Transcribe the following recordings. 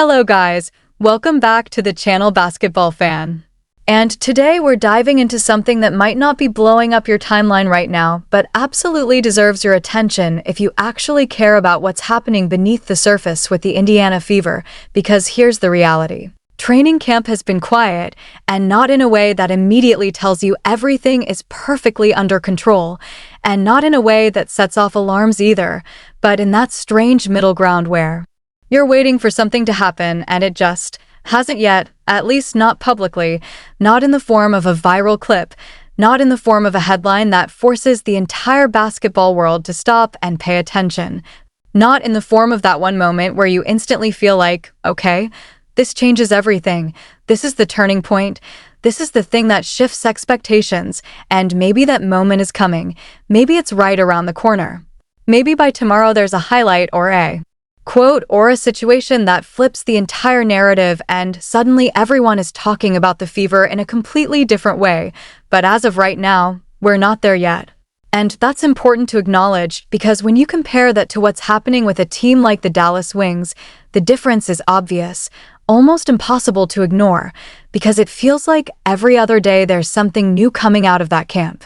Hello guys, welcome back to the channel Basketball Fan. And today we're diving into something that might not be blowing up your timeline right now, but absolutely deserves your attention if you actually care about what's happening beneath the surface with the Indiana Fever, because here's the reality. Training camp has been quiet, and not in a way that immediately tells you everything is perfectly under control, and not in a way that sets off alarms either, but in that strange middle ground where you're waiting for something to happen and it just hasn't yet, at least not publicly, not in the form of a viral clip, not in the form of a headline that forces the entire basketball world to stop and pay attention, not in the form of that one moment where you instantly feel like, okay, this changes everything. This is the turning point. This is the thing that shifts expectations, and maybe that moment is coming. Maybe it's right around the corner. Maybe by tomorrow there's a highlight or a quote or a situation that flips the entire narrative and suddenly everyone is talking about the Fever in a completely different way. But as of right now, we're not there yet. And that's important to acknowledge because when you compare that to what's happening with a team like the Dallas Wings, the difference is obvious, almost impossible to ignore, because it feels like every other day there's something new coming out of that camp.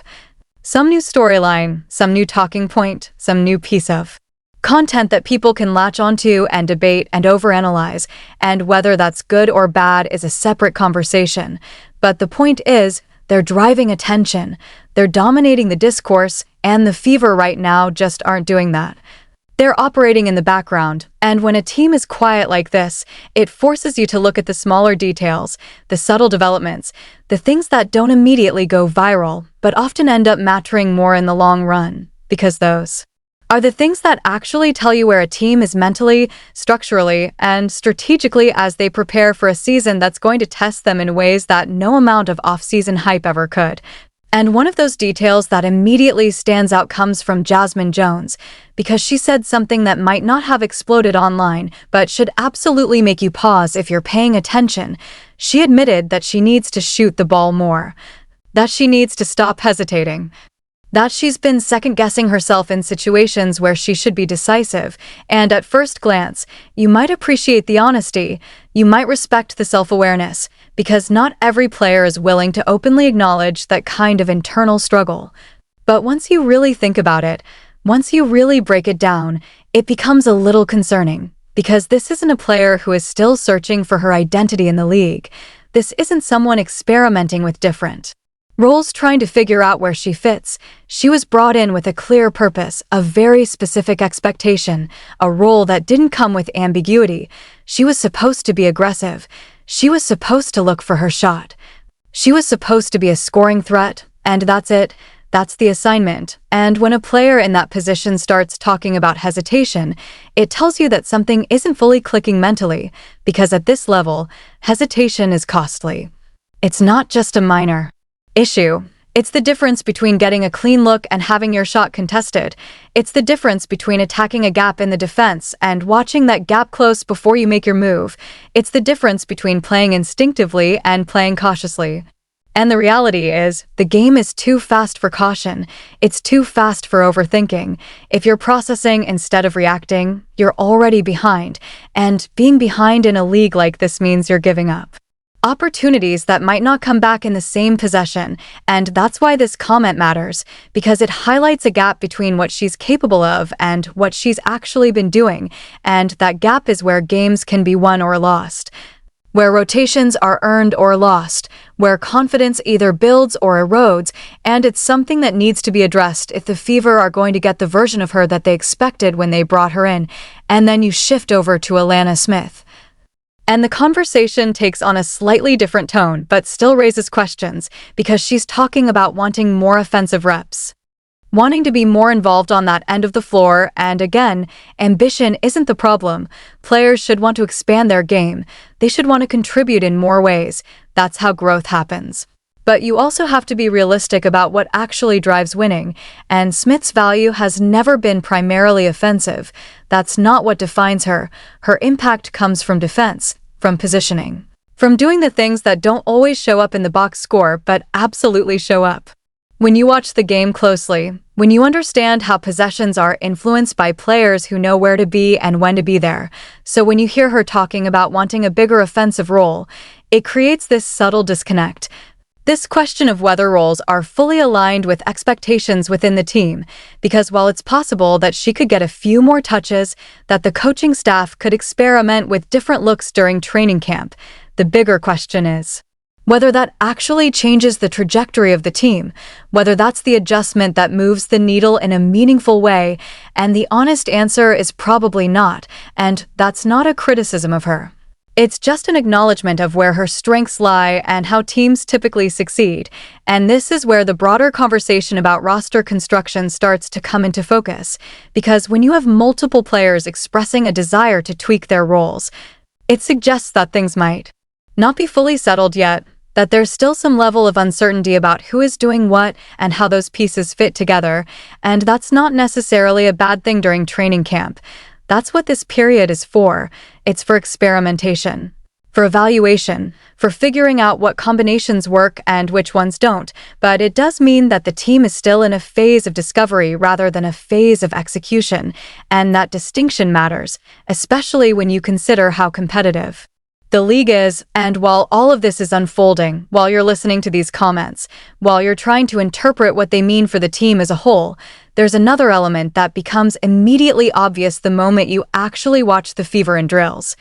Some new storyline, some new talking point, some new piece of content that people can latch onto and debate and overanalyze, and whether that's good or bad is a separate conversation. But the point is, they're driving attention, they're dominating the discourse, and the Fever right now just aren't doing that. They're operating in the background, and when a team is quiet like this, it forces you to look at the smaller details, the subtle developments, the things that don't immediately go viral, but often end up mattering more in the long run, because those are the things that actually tell you where a team is mentally, structurally, and strategically as they prepare for a season that's going to test them in ways that no amount of off-season hype ever could. And one of those details that immediately stands out comes from Jasmine Jones, because she said something that might not have exploded online, but should absolutely make you pause if you're paying attention. She admitted that she needs to shoot the ball more, that she needs to stop hesitating, that she's been second-guessing herself in situations where she should be decisive, and at first glance, you might appreciate the honesty, you might respect the self-awareness, because not every player is willing to openly acknowledge that kind of internal struggle. But once you really think about it, once you really break it down, it becomes a little concerning, because this isn't a player who is still searching for her identity in the league. This isn't someone experimenting with different roles trying to figure out where she fits. She was brought in with a clear purpose, a very specific expectation, a role that didn't come with ambiguity. She was supposed to be aggressive. She was supposed to look for her shot. She was supposed to be a scoring threat, and that's it. That's the assignment. And when a player in that position starts talking about hesitation, it tells you that something isn't fully clicking mentally, because at this level, hesitation is costly. It's not just a minor issue. It's the difference between getting a clean look and having your shot contested. It's the difference between attacking a gap in the defense and watching that gap close before you make your move. It's the difference between playing instinctively and playing cautiously. And the reality is, the game is too fast for caution. It's too fast for overthinking. If you're processing instead of reacting, you're already behind. And being behind in a league like this means you're giving up opportunities that might not come back in the same possession, and that's why this comment matters, because it highlights a gap between what she's capable of and what she's actually been doing, and that gap is where games can be won or lost, where rotations are earned or lost, where confidence either builds or erodes, and it's something that needs to be addressed if the Fever are going to get the version of her that they expected when they brought her in. And then you shift over to Alana Smith, and the conversation takes on a slightly different tone, but still raises questions, because she's talking about wanting more offensive reps, wanting to be more involved on that end of the floor, and again, ambition isn't the problem. Players should want to expand their game. They should want to contribute in more ways. That's how growth happens. But you also have to be realistic about what actually drives winning, and Smith's value has never been primarily offensive. That's not what defines her. Her impact comes from defense, from positioning, from doing the things that don't always show up in the box score but absolutely show up When you watch the game closely, when you understand how possessions are influenced by players who know where to be and when to be there, so when you hear her talking about wanting a bigger offensive role, it creates this subtle disconnect. This question of whether roles are fully aligned with expectations within the team, because while it's possible that she could get a few more touches, that the coaching staff could experiment with different looks during training camp, the bigger question is whether that actually changes the trajectory of the team, whether that's the adjustment that moves the needle in a meaningful way, and the honest answer is probably not, and that's not a criticism of her. It's just an acknowledgement of where her strengths lie and how teams typically succeed, and this is where the broader conversation about roster construction starts to come into focus, because when you have multiple players expressing a desire to tweak their roles, it suggests that things might not be fully settled yet, that there's still some level of uncertainty about who is doing what and how those pieces fit together, and that's not necessarily a bad thing during training camp. That's what this period is for. It's for experimentation, for evaluation, for figuring out what combinations work and which ones don't, but it does mean that the team is still in a phase of discovery rather than a phase of execution, and that distinction matters, especially when you consider how competitive the league is. And while all of this is unfolding, while you're listening to these comments, while you're trying to interpret what they mean for the team as a whole, there's another element that becomes immediately obvious the moment you actually watch the fever and drills.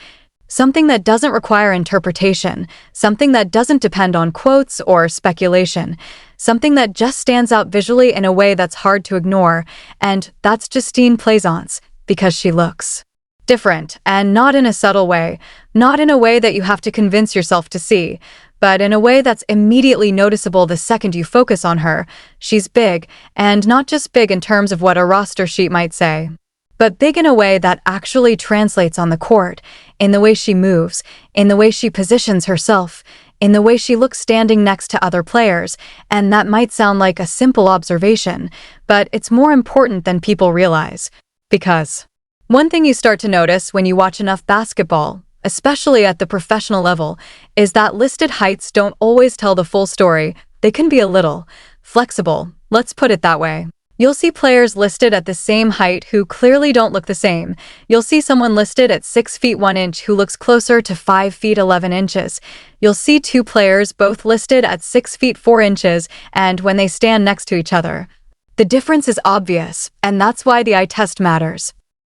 Something that doesn't require interpretation, something that doesn't depend on quotes or speculation, something that just stands out visually in a way that's hard to ignore, and that's Justine Plaisance, because she looks different, and not in a subtle way, not in a way that you have to convince yourself to see, but in a way that's immediately noticeable the second you focus on her. She's big, and not just big in terms of what a roster sheet might say, but big in a way that actually translates on the court, in the way she moves, in the way she positions herself, in the way she looks standing next to other players, and that might sound like a simple observation, but it's more important than people realize, because one thing you start to notice when you watch enough basketball, especially at the professional level, is that listed heights don't always tell the full story. They can be a little flexible, let's put it that way. You'll see players listed at the same height who clearly don't look the same. You'll see someone listed at 6 feet 1 inch who looks closer to 5 feet 11 inches. You'll see two players both listed at 6 feet 4 inches, and when they stand next to each other, the difference is obvious, and that's why the eye test matters.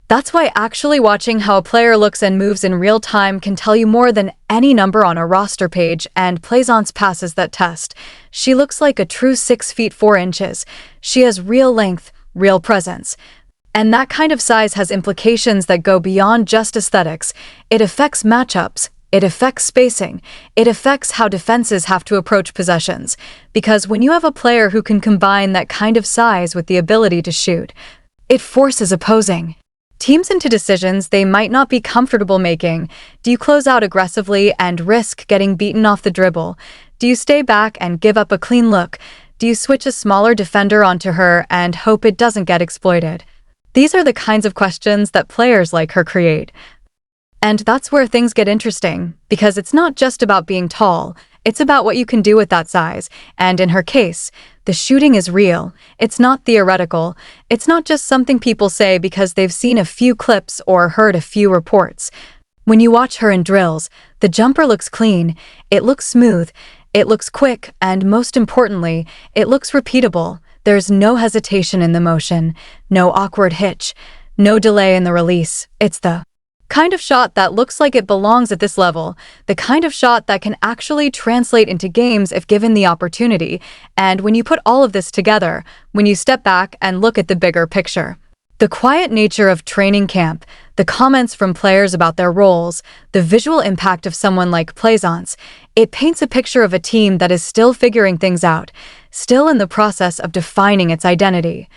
That's why actually watching how a player looks and moves in real time can tell you more than any number on a roster page, and Plaisance passes that test. She looks like a true 6 feet 4 inches. She has real length, real presence. And that kind of size has implications that go beyond just aesthetics. It affects matchups. It affects spacing. It affects how defenses have to approach possessions. Because when you have a player who can combine that kind of size with the ability to shoot, it forces opposing teams into decisions they might not be comfortable making. Do you close out aggressively and risk getting beaten off the dribble? Do you stay back and give up a clean look? Do you switch a smaller defender onto her and hope it doesn't get exploited? These are the kinds of questions that players like her create. And that's where things get interesting, because it's not just about being tall, it's about what you can do with that size, and in her case, the shooting is real. It's not theoretical. It's not just something people say because they've seen a few clips or heard a few reports. When you watch her in drills, the jumper looks clean, it looks smooth, it looks quick, and most importantly, it looks repeatable. There's no hesitation in the motion, no awkward hitch, no delay in the release. It's the kind of shot that looks like it belongs at this level, the kind of shot that can actually translate into games if given the opportunity. And when you put all of this together, when you step back and look at the bigger picture, the quiet nature of training camp, the comments from players about their roles, the visual impact of someone like Plaisance, it paints a picture of a team that is still figuring things out, still in the process of defining its identity,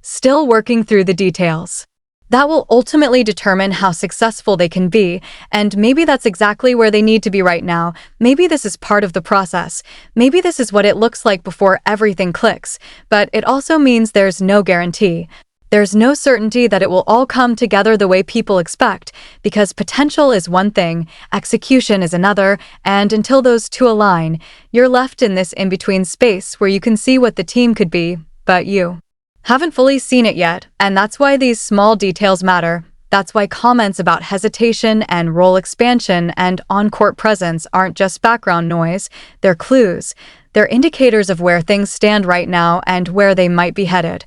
still working through the details. That will ultimately determine how successful they can be, and maybe that's exactly where they need to be right now. Maybe this is part of the process. Maybe this is what it looks like before everything clicks, but it also means there's no guarantee. There's no certainty that it will all come together the way people expect, because potential is one thing, execution is another, and until those two align, you're left in this in-between space where you can see what the team could be, but you haven't fully seen it yet, and that's why these small details matter. That's why comments about hesitation and role expansion and on-court presence aren't just background noise, they're clues. They're indicators of where things stand right now and where they might be headed.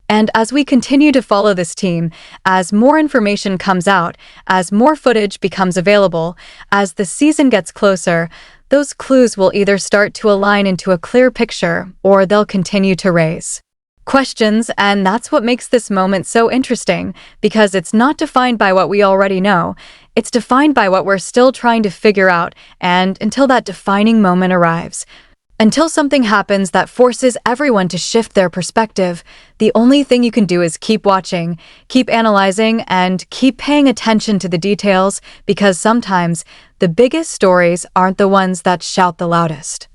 And as we continue to follow this team, as more information comes out, as more footage becomes available, as the season gets closer, those clues will either start to align into a clear picture or they'll continue to raise questions, and that's what makes this moment so interesting, because it's not defined by what we already know, it's defined by what we're still trying to figure out, and until that defining moment arrives. Until something happens that forces everyone to shift their perspective, the only thing you can do is keep watching, keep analyzing, and keep paying attention to the details, because sometimes the biggest stories aren't the ones that shout the loudest.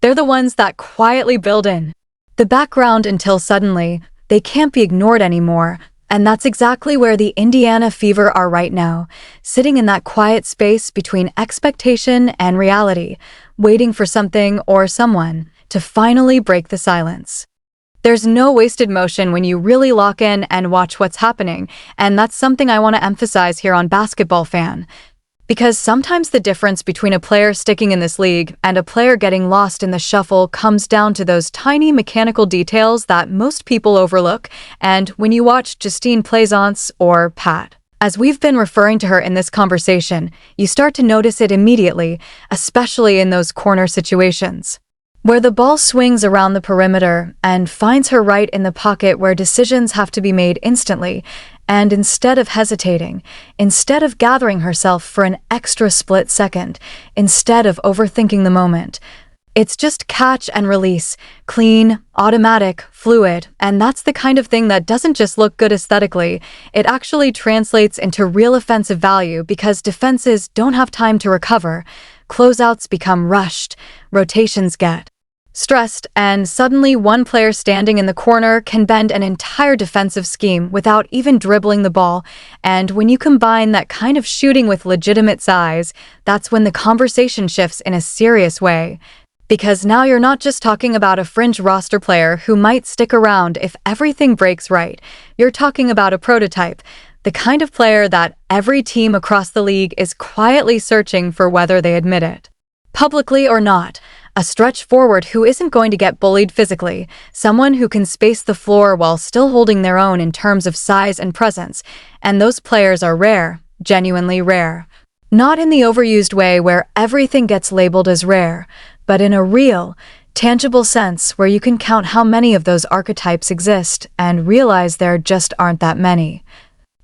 They're the ones that quietly build in the background until suddenly they can't be ignored anymore. And that's exactly where the Indiana Fever are right now, sitting in that quiet space between expectation and reality, waiting for something or someone to finally break the silence. There's no wasted motion when you really lock in and watch what's happening, and that's something I want to emphasize here on Basketball Fan. Because sometimes the difference between a player sticking in this league and a player getting lost in the shuffle comes down to those tiny mechanical details that most people overlook, and when you watch Justine Plaisance or Pat, as we've been referring to her in this conversation, you start to notice it immediately, especially in those corner situations, where the ball swings around the perimeter and finds her right in the pocket where decisions have to be made instantly. And instead of hesitating, instead of gathering herself for an extra split second, instead of overthinking the moment, it's just catch and release, clean, automatic, fluid, and that's the kind of thing that doesn't just look good aesthetically, it actually translates into real offensive value because defenses don't have time to recover, closeouts become rushed, rotations get stressed, and suddenly one player standing in the corner can bend an entire defensive scheme without even dribbling the ball, and when you combine that kind of shooting with legitimate size, that's when the conversation shifts in a serious way. Because now you're not just talking about a fringe roster player who might stick around if everything breaks right, you're talking about a prototype, the kind of player that every team across the league is quietly searching for whether they admit it, publicly or not. A stretch forward who isn't going to get bullied physically, someone who can space the floor while still holding their own in terms of size and presence, and those players are rare, genuinely rare. Not in the overused way where everything gets labeled as rare, but in a real, tangible sense where you can count how many of those archetypes exist and realize there just aren't that many.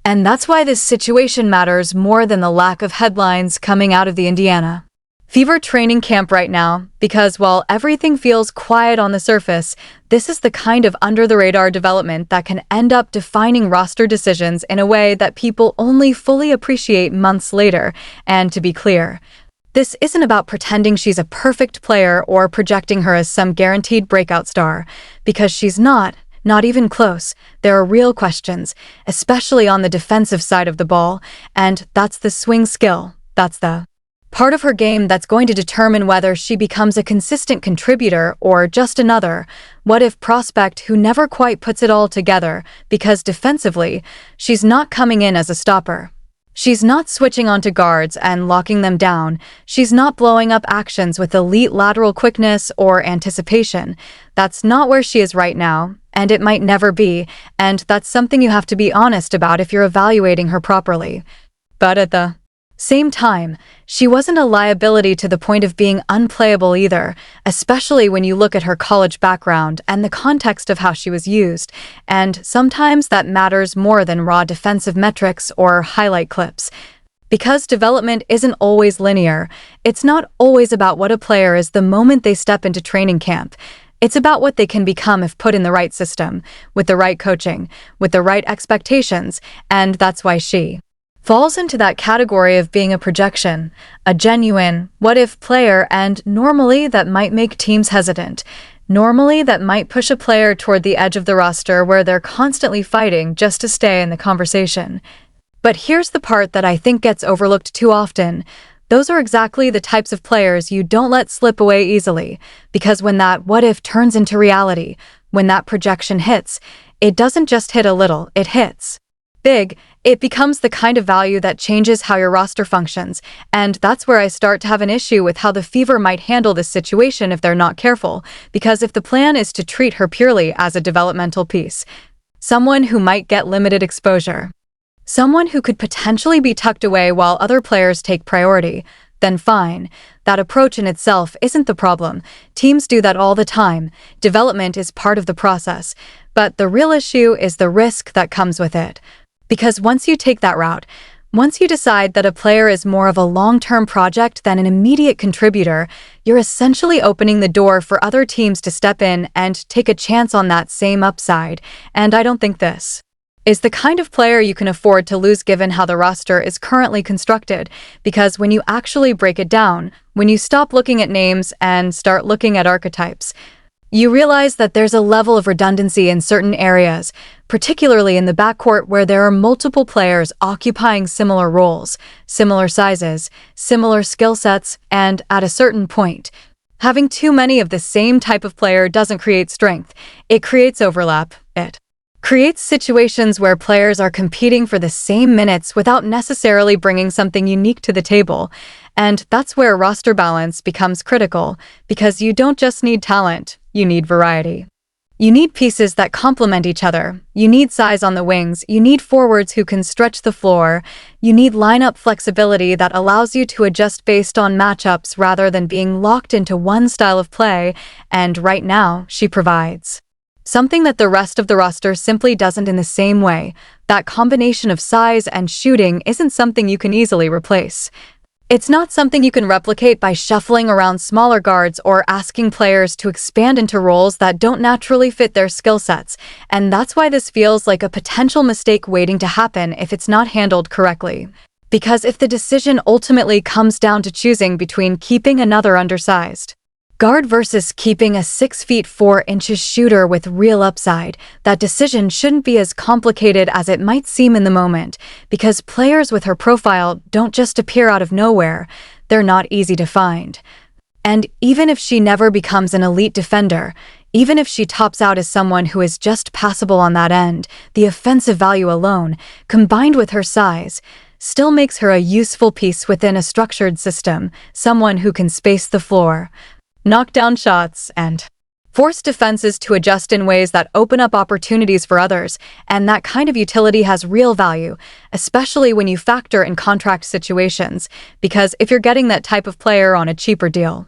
And that's why this situation matters more than the lack of headlines coming out of the Indiana Fever training camp right now, because while everything feels quiet on the surface, this is the kind of under-the-radar development that can end up defining roster decisions in a way that people only fully appreciate months later. And to be clear, this isn't about pretending she's a perfect player or projecting her as some guaranteed breakout star, because she's not even close. There are real questions, especially on the defensive side of the ball, and that's the swing skill, that's the part of her game that's going to determine whether she becomes a consistent contributor or just another what-if prospect who never quite puts it all together, because defensively, she's not coming in as a stopper. She's not switching onto guards and locking them down. She's not blowing up actions with elite lateral quickness or anticipation. That's not where she is right now, and it might never be, and that's something you have to be honest about if you're evaluating her properly. But at the same time, she wasn't a liability to the point of being unplayable either, especially when you look at her college background and the context of how she was used, and sometimes that matters more than raw defensive metrics or highlight clips. Because development isn't always linear, it's not always about what a player is the moment they step into training camp. It's about what they can become if put in the right system, with the right coaching, with the right expectations, and that's why she falls into that category of being a projection, a genuine what-if player, and normally that might make teams hesitant. Normally, that might push a player toward the edge of the roster where they're constantly fighting just to stay in the conversation. But here's the part that I think gets overlooked too often. Those are exactly the types of players you don't let slip away easily, because when that what if turns into reality, when that projection hits, it doesn't just hit a little, it hits big. It becomes the kind of value that changes how your roster functions, and that's where I start to have an issue with how the Fever might handle this situation if they're not careful, because if the plan is to treat her purely as a developmental piece, someone who might get limited exposure, someone who could potentially be tucked away while other players take priority, then fine. That approach in itself isn't the problem. Teams do that all the time. Development is part of the process. But the real issue is the risk that comes with it. Because once you take that route, once you decide that a player is more of a long-term project than an immediate contributor, you're essentially opening the door for other teams to step in and take a chance on that same upside. And I don't think this is the kind of player you can afford to lose given how the roster is currently constructed, because when you actually break it down, when you stop looking at names and start looking at archetypes, you realize that there's a level of redundancy in certain areas, particularly in the backcourt where there are multiple players occupying similar roles, similar sizes, similar skill sets, and at a certain point, having too many of the same type of player doesn't create strength, it creates overlap. It creates situations where players are competing for the same minutes without necessarily bringing something unique to the table. And that's where roster balance becomes critical, because you don't just need talent, you need variety. You need pieces that complement each other. You need size on the wings. You need forwards who can stretch the floor. You need lineup flexibility that allows you to adjust based on matchups rather than being locked into one style of play. And right now, she provides something that the rest of the roster simply doesn't in the same way. That combination of size and shooting isn't something you can easily replace. It's not something you can replicate by shuffling around smaller guards or asking players to expand into roles that don't naturally fit their skill sets, and that's why this feels like a potential mistake waiting to happen if it's not handled correctly. Because if the decision ultimately comes down to choosing between keeping another undersized guard versus keeping a 6'4" shooter with real upside, that decision shouldn't be as complicated as it might seem in the moment, because players with her profile don't just appear out of nowhere, they're not easy to find. And even if she never becomes an elite defender, even if she tops out as someone who is just passable on that end, the offensive value alone, combined with her size, still makes her a useful piece within a structured system, someone who can space the floor, knock down shots, and force defenses to adjust in ways that open up opportunities for others, and that kind of utility has real value, especially when you factor in contract situations, because if you're getting that type of player on a cheaper deal,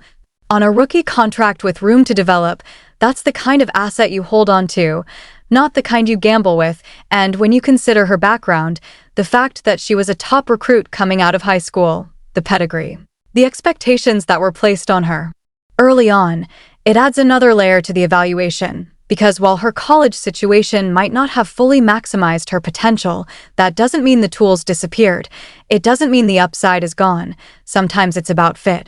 on a rookie contract with room to develop, that's the kind of asset you hold on to, not the kind you gamble with. And when you consider her background, the fact that she was a top recruit coming out of high school, the pedigree, the expectations that were placed on her early on, it adds another layer to the evaluation, because while her college situation might not have fully maximized her potential, that doesn't mean the tools disappeared. It doesn't mean the upside is gone. Sometimes it's about fit.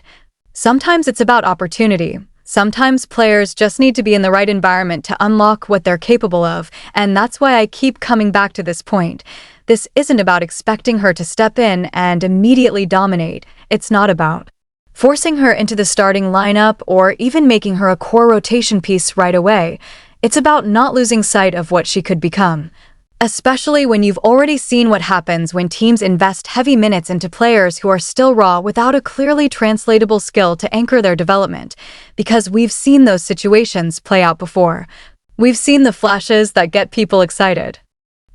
Sometimes it's about opportunity. Sometimes players just need to be in the right environment to unlock what they're capable of, and that's why I keep coming back to this point. This isn't about expecting her to step in and immediately dominate. It's not about forcing her into the starting lineup or even making her a core rotation piece right away. It's about not losing sight of what she could become, especially when you've already seen what happens when teams invest heavy minutes into players who are still raw without a clearly translatable skill to anchor their development, because we've seen those situations play out before. We've seen the flashes that get people excited.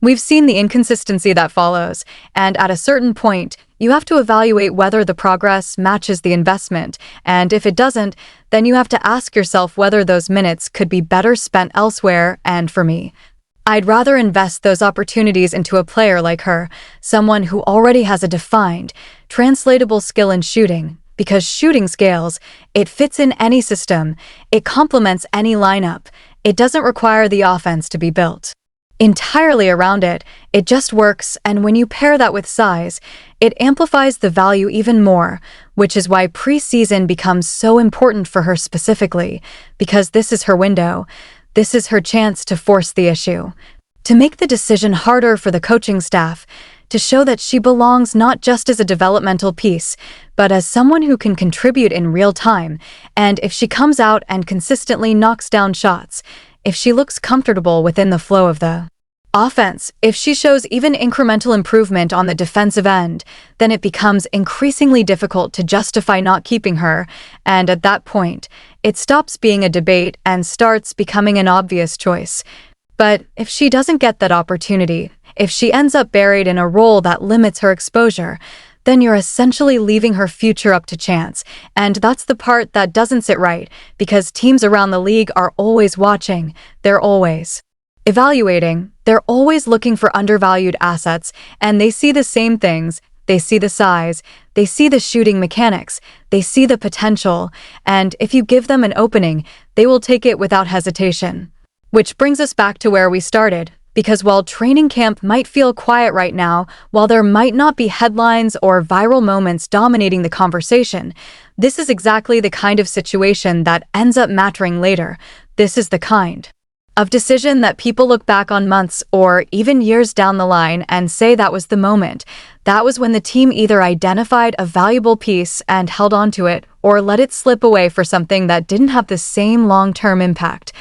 We've seen the inconsistency that follows, and at a certain point, you have to evaluate whether the progress matches the investment, and if it doesn't, then you have to ask yourself whether those minutes could be better spent elsewhere. And for me, I'd rather invest those opportunities into a player like her, someone who already has a defined, translatable skill in shooting, because shooting scales, it fits in any system, it complements any lineup, it doesn't require the offense to be built entirely around it, it just works. And when you pair that with size, It amplifies the value even more, which is why preseason becomes so important for her specifically, because this is her window. This is her chance to force the issue, to make the decision harder for the coaching staff, to show that she belongs not just as a developmental piece, but as someone who can contribute in real time. And if she comes out and consistently knocks down shots, if she looks comfortable within the flow of the offense, if she shows even incremental improvement on the defensive end, then it becomes increasingly difficult to justify not keeping her, and at that point, it stops being a debate and starts becoming an obvious choice. But if she doesn't get that opportunity, if she ends up buried in a role that limits her exposure, then you're essentially leaving her future up to chance. And that's the part that doesn't sit right, because teams around the league are always watching. They're always evaluating. They're always looking for undervalued assets, and they see the same things. They see the size, they see the shooting mechanics, they see the potential, and if you give them an opening, they will take it without hesitation. Which brings us back to where we started, because while training camp might feel quiet right now, while there might not be headlines or viral moments dominating the conversation, this is exactly the kind of situation that ends up mattering later. This is the kind of decision that people look back on months or even years down the line and say that was the moment. That was when the team either identified a valuable piece and held on to it, or let it slip away for something that didn't have the same long-term impact.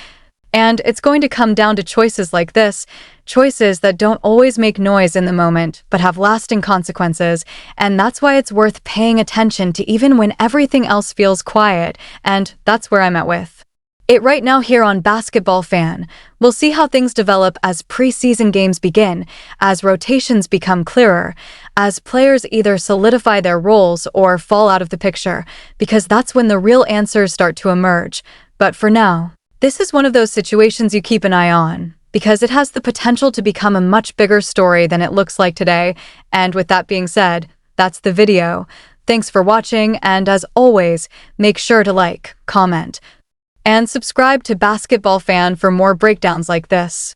And it's going to come down to choices like this, choices that don't always make noise in the moment, but have lasting consequences, and that's why it's worth paying attention to even when everything else feels quiet, and that's where I'm at with it right now here on Basketball Fan. We'll see how things develop as preseason games begin, as rotations become clearer, as players either solidify their roles or fall out of the picture, because that's when the real answers start to emerge. But for now, this is one of those situations you keep an eye on, because it has the potential to become a much bigger story than it looks like today. And with that being said, that's the video. Thanks for watching, and as always, make sure to like, comment, and subscribe to Basketball Fan for more breakdowns like this.